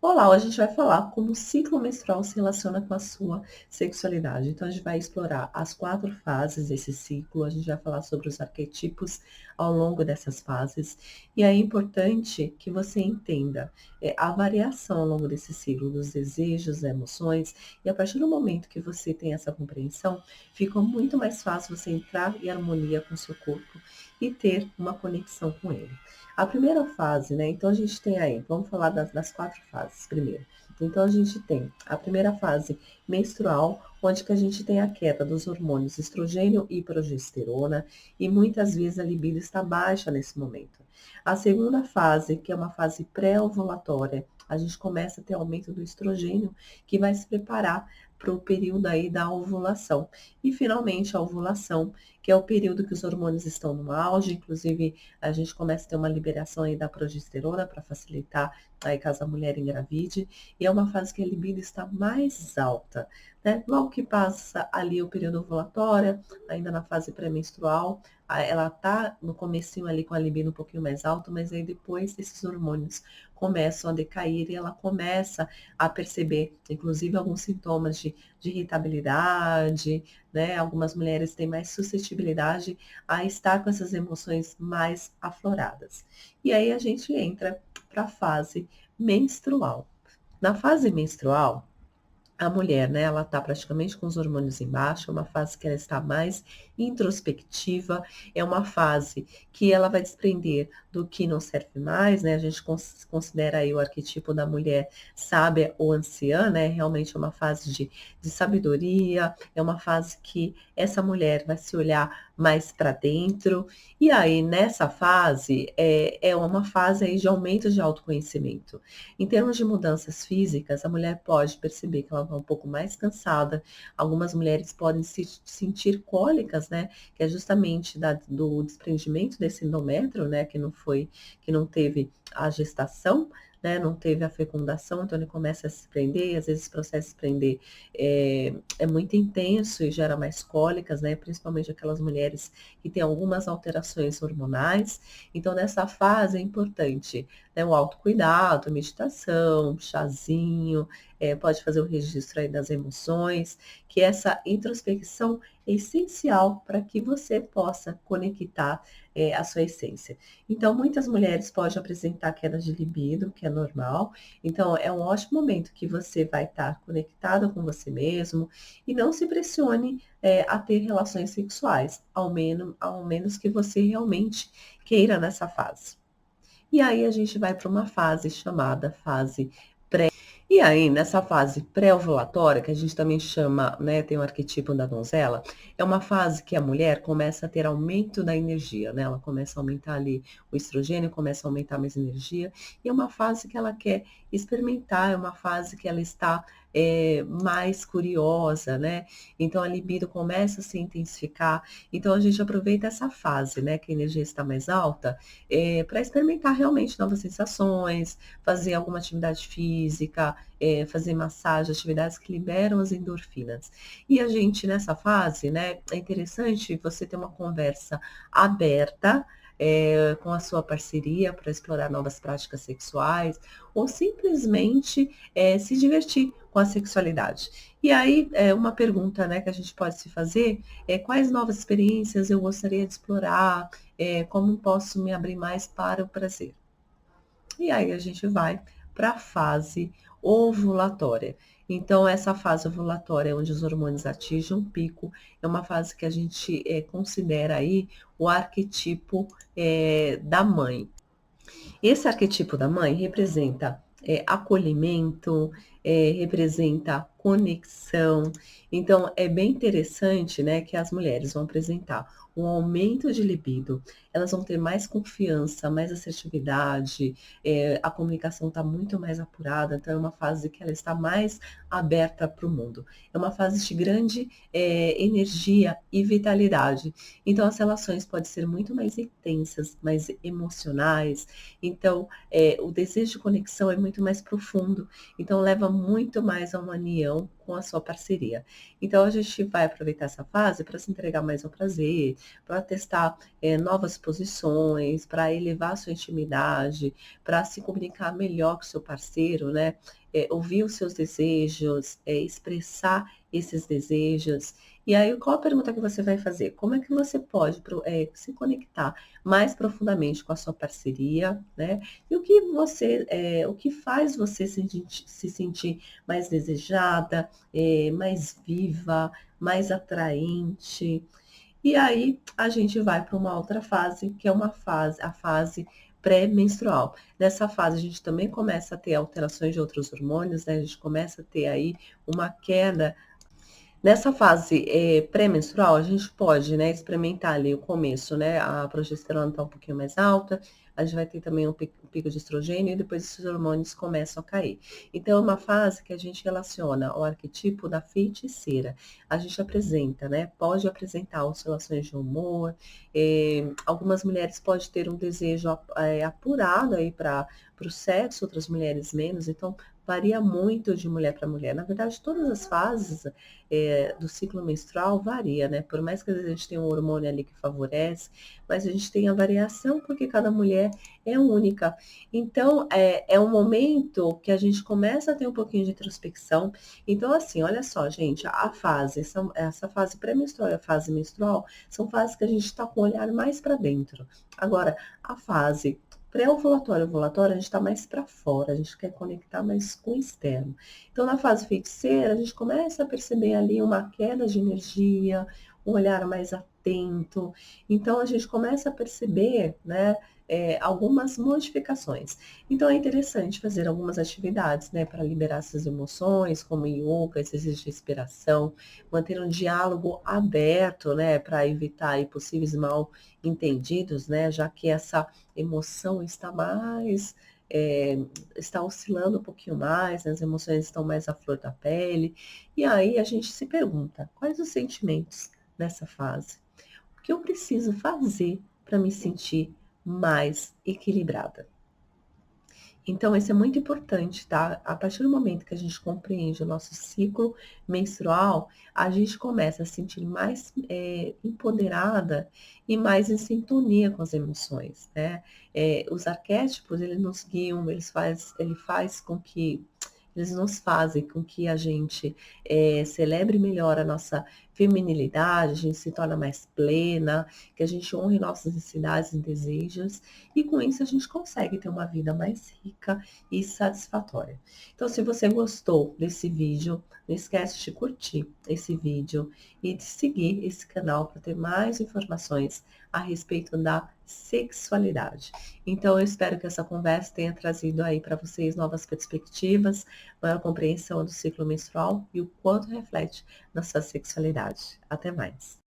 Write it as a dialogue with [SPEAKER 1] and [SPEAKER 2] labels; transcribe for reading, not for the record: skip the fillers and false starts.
[SPEAKER 1] Olá, hoje a gente vai falar como o ciclo menstrual se relaciona com a sua sexualidade. Então, a gente vai explorar as 4 fases desse ciclo, a gente vai falar sobre os arquetipos ao longo dessas fases. E é importante que você entenda a variação ao longo desse ciclo dos desejos, das emoções, e a partir do momento que você tem essa compreensão, fica muito mais fácil você entrar em harmonia com o seu corpo e ter uma conexão com ele. A primeira fase, né? Então a gente tem aí, vamos falar das 4 fases primeiro. Então a gente tem a primeira fase menstrual, onde que a gente tem a queda dos hormônios estrogênio e progesterona, e muitas vezes a libido está baixa nesse momento. A segunda fase, que é uma fase pré-ovulatória, a gente começa a ter aumento do estrogênio, que vai se preparar para o período aí da ovulação. E finalmente a ovulação, que é o período que os hormônios estão no auge, inclusive a gente começa a ter uma liberação aí da progesterona para facilitar aí caso a mulher engravide, e é uma fase que a libido está mais alta, né? Logo que passa ali o período ovulatório, ainda na fase pré-menstrual, ela tá no comecinho ali com a libido um pouquinho mais alta, mas aí depois esses hormônios começam a decair e ela começa a perceber, inclusive, alguns sintomas de irritabilidade, né? Algumas mulheres têm mais suscetibilidade a estar com essas emoções mais afloradas. E aí a gente entra para a fase menstrual. Na fase menstrual, a mulher, né, ela tá praticamente com os hormônios em baixa, é uma fase que ela está mais introspectiva, é uma fase que ela vai desprender do que não serve mais, né, a gente considera aí o arquetipo da mulher sábia ou anciã, né, realmente é uma fase de sabedoria, é uma fase que essa mulher vai se olhar mais para dentro, e aí nessa fase, é uma fase aí de aumento de autoconhecimento. Em termos de mudanças físicas, a mulher pode perceber que ela está um pouco mais cansada. Algumas mulheres podem se sentir cólicas, né? Que é justamente do desprendimento desse endométrio, né? Que não teve a gestação, né? Não teve a fecundação, então ele começa a se prender, e às vezes esse processo de se prender é muito intenso e gera mais cólicas, né? Principalmente aquelas mulheres que têm algumas alterações hormonais. Então, nessa fase é importante, né, o autocuidado, meditação, chazinho, pode fazer o registro aí das emoções, que essa introspecção é essencial para que você possa conectar a sua essência. Então, muitas mulheres podem apresentar queda de libido, que é normal. Então, é um ótimo momento que você vai estar conectada com você mesmo e não se pressione a ter relações sexuais, ao menos que você realmente queira nessa fase. E aí a gente vai para uma fase chamada fase. E aí, nessa fase pré-ovulatória, que a gente também chama, né, tem o arquetipo da donzela, é uma fase que a mulher começa a ter aumento da energia, né? Ela começa a aumentar ali o estrogênio, começa a aumentar mais energia, e é uma fase que ela quer experimentar, é uma fase que ela está mais curiosa, né? Então a libido começa a se intensificar. Então a gente aproveita essa fase, né, que a energia está mais alta, para experimentar realmente novas sensações, fazer alguma atividade física, fazer massagem, atividades que liberam as endorfinas. E a gente, nessa fase, né, é interessante você ter uma conversa aberta, com a sua parceria para explorar novas práticas sexuais, ou simplesmente se divertir com a sexualidade. E aí, uma pergunta, né, que a gente pode se fazer é quais novas experiências eu gostaria de explorar, como posso me abrir mais para o prazer. E aí a gente vai para a fase ovulatória. Então, essa fase ovulatória, onde os hormônios atingem um pico, é uma fase que a gente considera aí o arquetipo da mãe. Esse arquetipo da mãe representa acolhimento, representa conexão. Então, é bem interessante, né, que as mulheres vão apresentar um aumento de libido, elas vão ter mais confiança, mais assertividade, a comunicação está muito mais apurada, então é uma fase que ela está mais aberta para o mundo. É uma fase de grande energia e vitalidade. Então, as relações podem ser muito mais intensas, mais emocionais, então, o desejo de conexão é muito mais profundo, então leva muito mais a uma união com a sua parceria. Então, a gente vai aproveitar essa fase para se entregar mais ao prazer, para testar novas posições, para elevar a sua intimidade, para se comunicar melhor com o seu parceiro, né? Ouvir os seus desejos, expressar esses desejos. E aí, qual a pergunta que você vai fazer? Como é que você pode se conectar mais profundamente com a sua parceria, né? E o que faz você se sentir mais desejada, mais viva, mais atraente. E aí a gente vai para uma outra fase, que é a fase pré-menstrual. Nessa fase a gente também começa a ter alterações de outros hormônios, né? A gente começa a ter aí uma queda. Nessa fase, pré-menstrual, a gente pode, né, experimentar ali o começo, né, a progesterona está um pouquinho mais alta, a gente vai ter também um pico de estrogênio e depois esses hormônios começam a cair. Então, é uma fase que a gente relaciona ao arquetipo da feiticeira. A gente apresenta, né, pode apresentar oscilações de humor, algumas mulheres podem ter um desejo apurado aí para o sexo, outras mulheres menos, então varia muito de mulher para mulher. Na verdade, todas as fases do ciclo menstrual varia, né? Por mais que às vezes a gente tenha um hormônio ali que favorece, mas a gente tem a variação porque cada mulher é única. Então, é um momento que a gente começa a ter um pouquinho de introspecção. Então, assim, olha só, gente, essa fase pré-menstrual e a fase menstrual são fases que a gente está com o olhar mais para dentro. Agora, a fase pré-ovulatório e ovulatório, a gente está mais para fora, a gente quer conectar mais com o externo. Então, na fase feiticeira, a gente começa a perceber ali uma queda de energia, um olhar mais atento. Então, a gente começa a perceber, né, algumas modificações. Então, é interessante fazer algumas atividades, né, para liberar essas emoções, como yoga, exercício de respiração, manter um diálogo aberto, né, para evitar aí, possíveis mal entendidos, né, já que essa emoção é, está oscilando um pouquinho mais, né, as emoções estão mais à flor da pele, e aí a gente se pergunta, quais os sentimentos nessa fase? O que eu preciso fazer para me sentir mais equilibrada? Então, isso é muito importante, tá? A partir do momento que a gente compreende o nosso ciclo menstrual, a gente começa a se sentir mais empoderada e mais em sintonia com as emoções, né? Os arquétipos, eles nos guiam, ele faz com que eles nos fazem com que a gente celebre melhor a nossa feminilidade, a gente se torna mais plena, que a gente honre nossas necessidades e desejos, e com isso a gente consegue ter uma vida mais rica e satisfatória. Então, se você gostou desse vídeo, não esquece de curtir esse vídeo e de seguir esse canal para ter mais informações a respeito da sexualidade. Então, eu espero que essa conversa tenha trazido aí para vocês novas perspectivas, maior compreensão do ciclo menstrual e o quanto reflete na sua sexualidade. Até mais!